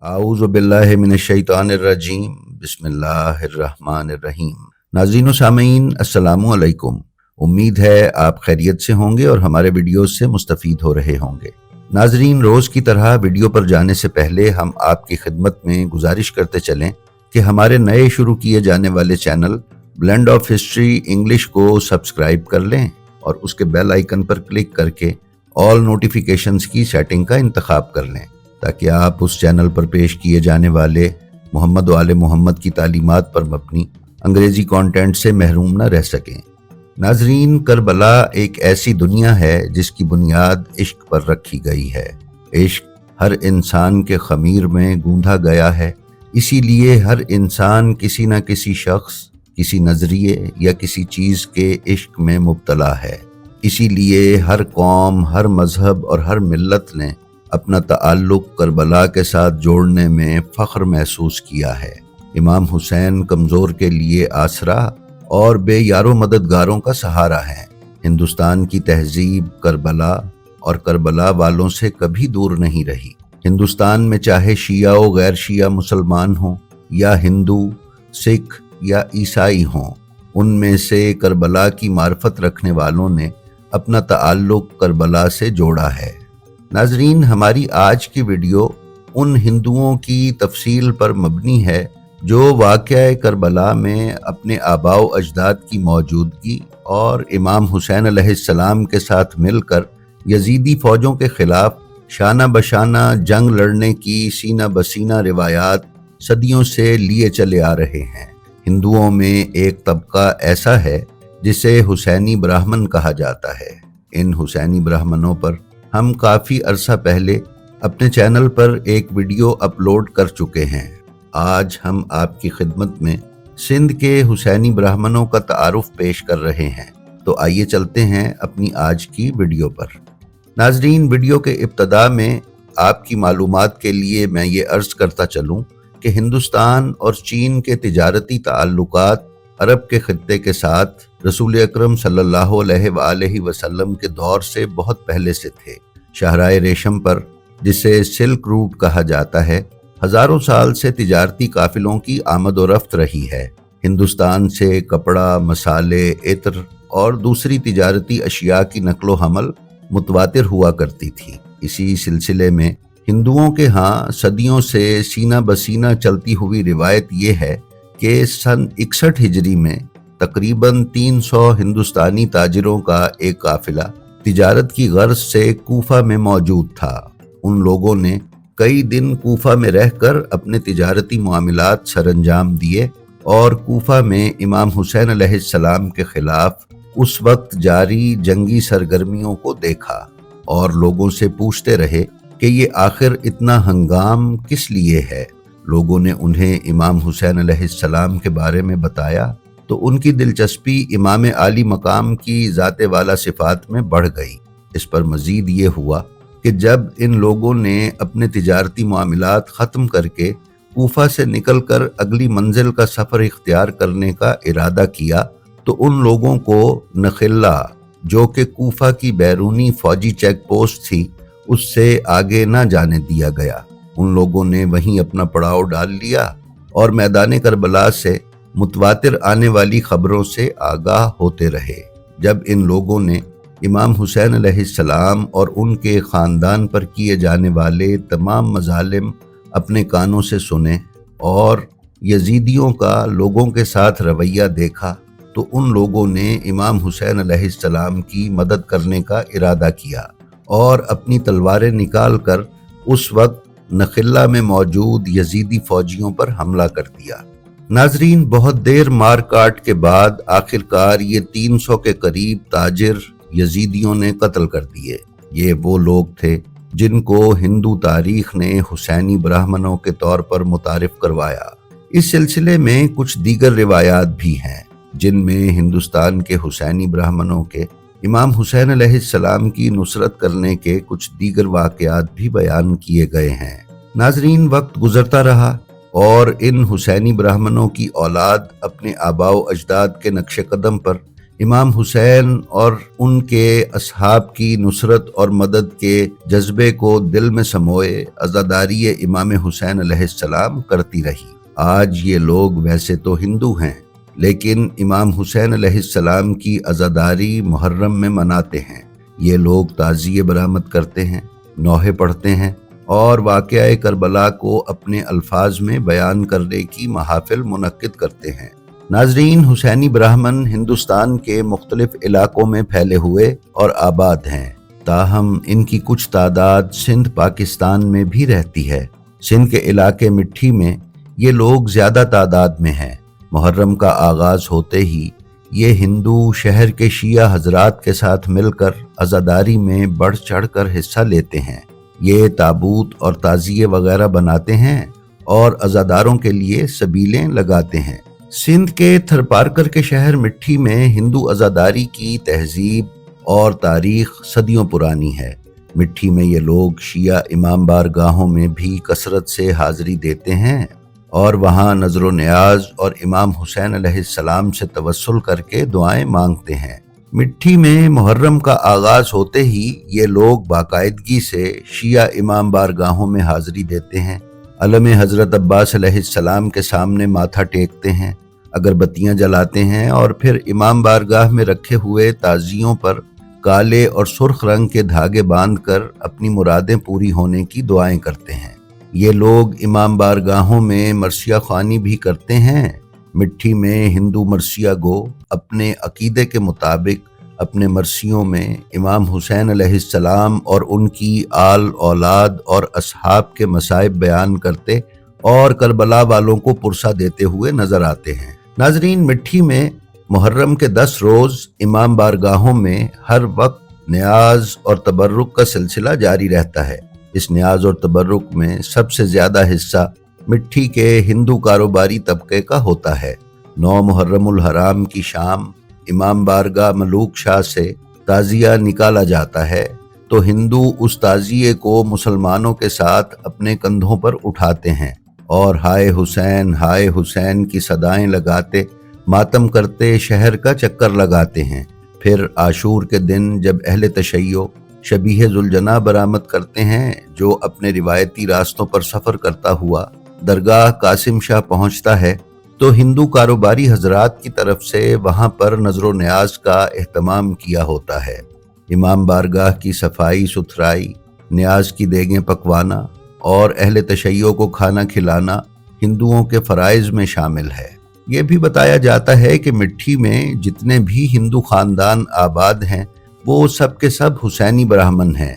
اعوذ باللہ من الشیطان الرجیم بسم اللہ الرحمن الرحیم۔ ناظرین و سامعین السلام علیکم۔ امید ہے آپ خیریت سے ہوں گے اور ہمارے ویڈیوز سے مستفید ہو رہے ہوں گے۔ ناظرین، روز کی طرح ویڈیو پر جانے سے پہلے ہم آپ کی خدمت میں گزارش کرتے چلیں کہ ہمارے نئے شروع کیے جانے والے channel blend of history English کو سبسکرائب کر لیں اور اس کے بیل آئیکن پر کلک کر کے آل نوٹیفیکیشنز کی سیٹنگ کا انتخاب کر لیں تاکہ آپ اس چینل پر پیش کیے جانے والے محمد و آل محمد کی تعلیمات پر مبنی انگریزی کانٹینٹ سے محروم نہ رہ سکیں۔ ناظرین، کربلا ایک ایسی دنیا ہے جس کی بنیاد عشق پر رکھی گئی ہے۔ عشق ہر انسان کے خمیر میں گوندا گیا ہے، اسی لیے ہر انسان کسی نہ کسی شخص، کسی نظریے یا کسی چیز کے عشق میں مبتلا ہے۔ اسی لیے ہر قوم، ہر مذہب اور ہر ملت نے اپنا تعلق کربلا کے ساتھ جوڑنے میں فخر محسوس کیا ہے۔ امام حسین کمزور کے لیے آسرا اور بے یار و مددگاروں کا سہارا ہے۔ ہندوستان کی تہذیب کربلا اور کربلا والوں سے کبھی دور نہیں رہی۔ ہندوستان میں چاہے شیعہ و غیر شیعہ مسلمان ہوں یا ہندو، سکھ یا عیسائی ہوں، ان میں سے کربلا کی معرفت رکھنے والوں نے اپنا تعلق کربلا سے جوڑا ہے۔ ناظرین، ہماری آج کی ویڈیو ان ہندوؤں کی تفصیل پر مبنی ہے جو واقعہ کربلا میں اپنے آباء و اجداد کی موجودگی اور امام حسین علیہ السلام کے ساتھ مل کر یزیدی فوجوں کے خلاف شانہ بشانہ جنگ لڑنے کی سینہ بسینہ روایات صدیوں سے لیے چلے آ رہے ہیں۔ ہندوؤں میں ایک طبقہ ایسا ہے جسے حسینی برہمن کہا جاتا ہے۔ ان حسینی برہمنوں پر ہم کافی عرصہ پہلے اپنے چینل پر ایک ویڈیو اپلوڈ کر چکے ہیں۔ آج ہم آپ کی خدمت میں سندھ کے حسینی برہمنوں کا تعارف پیش کر رہے ہیں، تو آئیے چلتے ہیں اپنی آج کی ویڈیو پر۔ ناظرین، ویڈیو کے ابتدا میں آپ کی معلومات کے لیے میں یہ عرض کرتا چلوں کہ ہندوستان اور چین کے تجارتی تعلقات عرب کے خطے کے ساتھ رسول اکرم صلی اللہ علیہ وآلہ وسلم کے دور سے بہت پہلے سے تھے۔ شاہراہ ریشم پر، جسے سلک روٹ کہا جاتا ہے، ہزاروں سال سے تجارتی قافلوں کی آمد و رفت رہی ہے۔ ہندوستان سے کپڑا، مسالے، عطر اور دوسری تجارتی اشیاء کی نقل و حمل متواتر ہوا کرتی تھی۔ اسی سلسلے میں ہندوؤں کے ہاں صدیوں سے سینہ بسینہ چلتی ہوئی روایت یہ ہے کہ سن 61 ہجری میں تقریباً 300 ہندوستانی تاجروں کا ایک قافلہ تجارت کی غرض سے کوفہ میں موجود تھا۔ ان لوگوں نے کئی دن کوفہ میں رہ کر اپنے تجارتی معاملات سر انجام دیے اور کوفہ میں امام حسین علیہ السلام کے خلاف اس وقت جاری جنگی سرگرمیوں کو دیکھا اور لوگوں سے پوچھتے رہے کہ یہ آخر اتنا ہنگام کس لیے ہے۔ لوگوں نے انہیں امام حسین علیہ السلام کے بارے میں بتایا تو ان کی دلچسپی امام عالی مقام کی ذات والا صفات میں بڑھ گئی۔ اس پر مزید یہ ہوا کہ جب ان لوگوں نے اپنے تجارتی معاملات ختم کر کے کوفہ سے نکل کر اگلی منزل کا سفر اختیار کرنے کا ارادہ کیا تو ان لوگوں کو نخلا، جو کہ کوفہ کی بیرونی فوجی چیک پوسٹ تھی، اس سے آگے نہ جانے دیا گیا۔ ان لوگوں نے وہیں اپنا پڑاؤ ڈال لیا اور میدان کربلا سے متواتر آنے والی خبروں سے آگاہ ہوتے رہے۔ جب ان لوگوں نے امام حسین علیہ السلام اور ان کے خاندان پر کیے جانے والے تمام مظالم اپنے کانوں سے سنے اور یزیدیوں کا لوگوں کے ساتھ رویہ دیکھا تو ان لوگوں نے امام حسین علیہ السلام کی مدد کرنے کا ارادہ کیا اور اپنی تلواریں نکال کر اس وقت نخلا میں موجود یزیدی فوجیوں پر حملہ کر دیا۔ ناظرین، بہت دیر مار کاٹ کے بعد آخرکار یہ 300 کے قریب تاجر یزیدیوں نے قتل کر دیے۔ یہ وہ لوگ تھے جن کو ہندو تاریخ نے حسینی برہمنوں کے طور پر متعارف کروایا۔ اس سلسلے میں کچھ دیگر روایات بھی ہیں جن میں ہندوستان کے حسینی برہمنوں کے امام حسین علیہ السلام کی نصرت کرنے کے کچھ دیگر واقعات بھی بیان کیے گئے ہیں۔ ناظرین، وقت گزرتا رہا اور ان حسینی برہمنوں کی اولاد اپنے آباء و اجداد کے نقش قدم پر امام حسین اور ان کے اصحاب کی نصرت اور مدد کے جذبے کو دل میں سموئے عزاداری امام حسین علیہ السلام کرتی رہی۔ آج یہ لوگ ویسے تو ہندو ہیں، لیکن امام حسین علیہ السلام کی عزاداری محرم میں مناتے ہیں۔ یہ لوگ تعزیے برآمد کرتے ہیں، نوحے پڑھتے ہیں اور واقعہ کربلا کو اپنے الفاظ میں بیان کرنے کی محافل منعقد کرتے ہیں۔ ناظرین، حسینی برہمن ہندوستان کے مختلف علاقوں میں پھیلے ہوئے اور آباد ہیں، تاہم ان کی کچھ تعداد سندھ پاکستان میں بھی رہتی ہے۔ سندھ کے علاقے مٹھی میں یہ لوگ زیادہ تعداد میں ہیں۔ محرم کا آغاز ہوتے ہی یہ ہندو شہر کے شیعہ حضرات کے ساتھ مل کر عزاداری میں بڑھ چڑھ کر حصہ لیتے ہیں۔ یہ تابوت اور تعزیے وغیرہ بناتے ہیں اور عزاداروں کے لیے سبیلیں لگاتے ہیں۔ سندھ کے تھرپارکر کے شہر مٹھی میں ہندو عزاداری کی تہذیب اور تاریخ صدیوں پرانی ہے۔ مٹھی میں یہ لوگ شیعہ امام بارگاہوں میں بھی کثرت سے حاضری دیتے ہیں اور وہاں نظر و نیاز اور امام حسین علیہ السلام سے توسل کر کے دعائیں مانگتے ہیں۔ مٹھی میں محرم کا آغاز ہوتے ہی یہ لوگ باقاعدگی سے شیعہ امام بارگاہوں میں حاضری دیتے ہیں، علم حضرت عباس علیہ السلام کے سامنے ماتھا ٹیکتے ہیں، اگربتیاں جلاتے ہیں اور پھر امام بارگاہ میں رکھے ہوئے تعزیوں پر کالے اور سرخ رنگ کے دھاگے باندھ کر اپنی مرادیں پوری ہونے کی دعائیں کرتے ہیں۔ یہ لوگ امام بارگاہوں میں مرثیہ خوانی بھی کرتے ہیں۔ مٹھی میں ہندو مرثیہ گو اپنے عقیدے کے مطابق اپنے مرثیوں میں امام حسین علیہ السلام اور ان کی آل اولاد اور اصحاب کے مصائب بیان کرتے اور کربلا والوں کو پرسہ دیتے ہوئے نظر آتے ہیں۔ ناظرین، مٹھی میں محرم کے 10 روز امام بارگاہوں میں ہر وقت نیاز اور تبرک کا سلسلہ جاری رہتا ہے۔ اس نیاز اور تبرک میں سب سے زیادہ حصہ مٹھی کے ہندو کاروباری طبقے کا ہوتا ہے۔ 9 محرم الحرام کی شام امام بارگاہ ملوک شاہ سے تعزیہ نکالا جاتا ہے تو ہندو اس تعزیے کو مسلمانوں کے ساتھ اپنے کندھوں پر اٹھاتے ہیں اور ہائے حسین کی صدائیں لگاتے ماتم کرتے شہر کا چکر لگاتے ہیں۔ پھر عاشور کے دن جب اہل تشیع شبیہ ذوالجناح برآمد کرتے ہیں، جو اپنے روایتی راستوں پر سفر کرتا ہوا درگاہ قاسم شاہ پہنچتا ہے، تو ہندو کاروباری حضرات کی طرف سے وہاں پر نظر و نیاز کا اہتمام کیا ہوتا ہے۔ امام بارگاہ کی صفائی ستھرائی، نیاز کی دیگیں پکوانا اور اہل تشیع کو کھانا کھلانا ہندوؤں کے فرائض میں شامل ہے۔ یہ بھی بتایا جاتا ہے کہ مٹھی میں جتنے بھی ہندو خاندان آباد ہیں وہ سب کے سب حسینی برہمن ہیں۔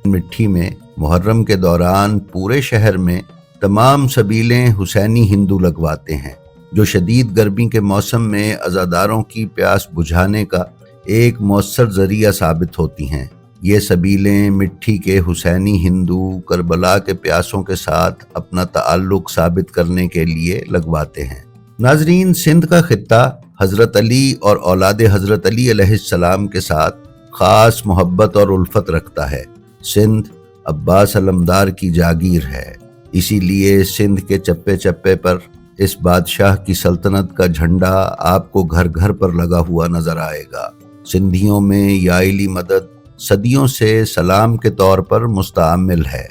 مٹھی میں محرم کے دوران پورے شہر میں تمام سبیلیں حسینی ہندو لگواتے ہیں، جو شدید گرمی کے موسم میں عزاداروں کی پیاس بجھانے کا ایک مؤثر ذریعہ ثابت ہوتی ہیں۔ یہ سبیلیں مٹھی کے حسینی ہندو کربلا کے پیاسوں کے ساتھ اپنا تعلق ثابت کرنے کے لیے لگواتے ہیں۔ ناظرین، سندھ کا خطہ حضرت علی اور اولاد حضرت علی علیہ السلام کے ساتھ خاص محبت اور الفت رکھتا ہے۔ سندھ عباس علمدار کی جاگیر ہے، اسی لیے سندھ کے چپے چپے پر اس بادشاہ کی سلطنت کا جھنڈا آپ کو گھر گھر پر لگا ہوا نظر آئے گا۔ سندھیوں میں یا الہی مدد صدیوں سے سلام کے طور پر مستعمل ہے۔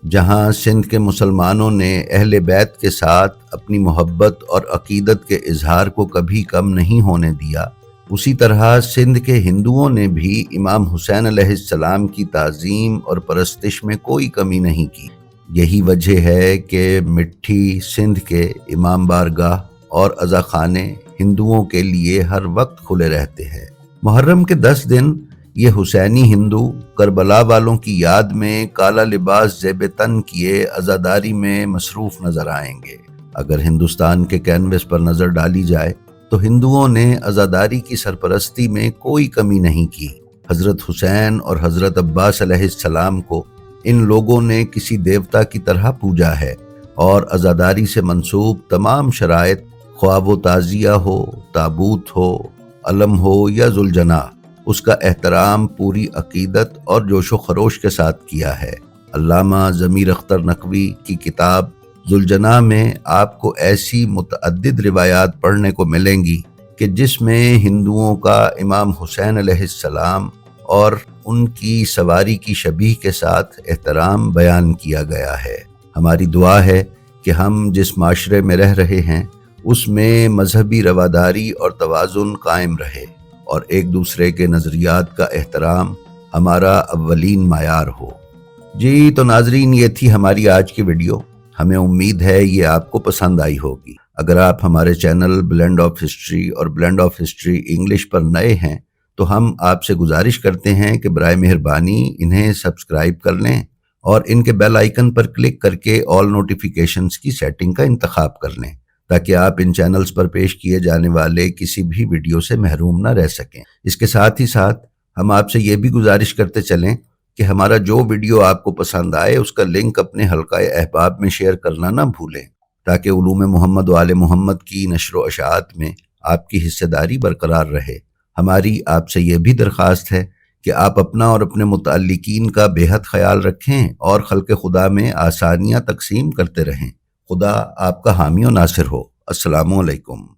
جہاں سندھ کے مسلمانوں نے اہل بیت کے ساتھ اپنی محبت اور عقیدت کے اظہار کو کبھی کم نہیں ہونے دیا، اسی طرح سندھ کے ہندوؤں نے بھی امام حسین علیہ السلام کی تعظیم اور پرستش میں کوئی کمی نہیں کی۔ یہی وجہ ہے کہ مٹھی سندھ کے امام بارگاہ اور عزاخانے ہندوؤں کے لیے ہر وقت کھلے رہتے ہیں۔ محرم کے 10 دن یہ حسینی ہندو کربلا والوں کی یاد میں کالا لباس زیب تن کیے عزاداری میں مصروف نظر آئیں گے۔ اگر ہندوستان کے کینوس پر نظر ڈالی جائے تو ہندوؤں نے عزاداری کی سرپرستی میں کوئی کمی نہیں کی۔ حضرت حسین اور حضرت عباس علیہ السلام کو ان لوگوں نے کسی دیوتا کی طرح پوجا ہے اور عزاداری سے منسوب تمام شرائط، خواہ وہ تعزیہ ہو، تابوت ہو، علم ہو یا ذوالجناح، اس کا احترام پوری عقیدت اور جوش و خروش کے ساتھ کیا ہے۔ علامہ ضمیر اختر نقوی کی کتاب ذوالجناح میں آپ کو ایسی متعدد روایات پڑھنے کو ملیں گی کہ جس میں ہندوؤں کا امام حسین علیہ السلام اور ان کی سواری کی شبیہ کے ساتھ احترام بیان کیا گیا ہے۔ ہماری دعا ہے کہ ہم جس معاشرے میں رہ رہے ہیں اس میں مذہبی رواداری اور توازن قائم رہے اور ایک دوسرے کے نظریات کا احترام ہمارا اولین معیار ہو۔ جی تو ناظرین، یہ تھی ہماری آج کی ویڈیو۔ ہمیں امید ہے یہ آپ کو پسند آئی ہوگی۔ اگر آپ ہمارے چینل بلینڈ آف ہسٹری اور بلینڈ آف ہسٹری انگلش پر نئے ہیں تو ہم آپ سے گزارش کرتے ہیں کہ برائے مہربانی انہیں سبسکرائب کر لیں اور ان کے بیل آئیکن پر کلک کر کے آل نوٹیفیکیشنز کی سیٹنگ کا انتخاب کر لیں تاکہ آپ ان چینلز پر پیش کیے جانے والے کسی بھی ویڈیو سے محروم نہ رہ سکیں۔ اس کے ساتھ ہی ساتھ ہم آپ سے یہ بھی گزارش کرتے چلیں کہ ہمارا جو ویڈیو آپ کو پسند آئے اس کا لنک اپنے حلقہ احباب میں شیئر کرنا نہ بھولیں تاکہ علوم محمد و آل محمد کی نشر و اشاعت میں آپ کی حصہ داری برقرار رہے۔ ہماری آپ سے یہ بھی درخواست ہے کہ آپ اپنا اور اپنے متعلقین کا بے حد خیال رکھیں اور خلق خدا میں آسانیاں تقسیم کرتے رہیں۔ خدا آپ کا حامی و ناصر ہو۔ السلام علیکم۔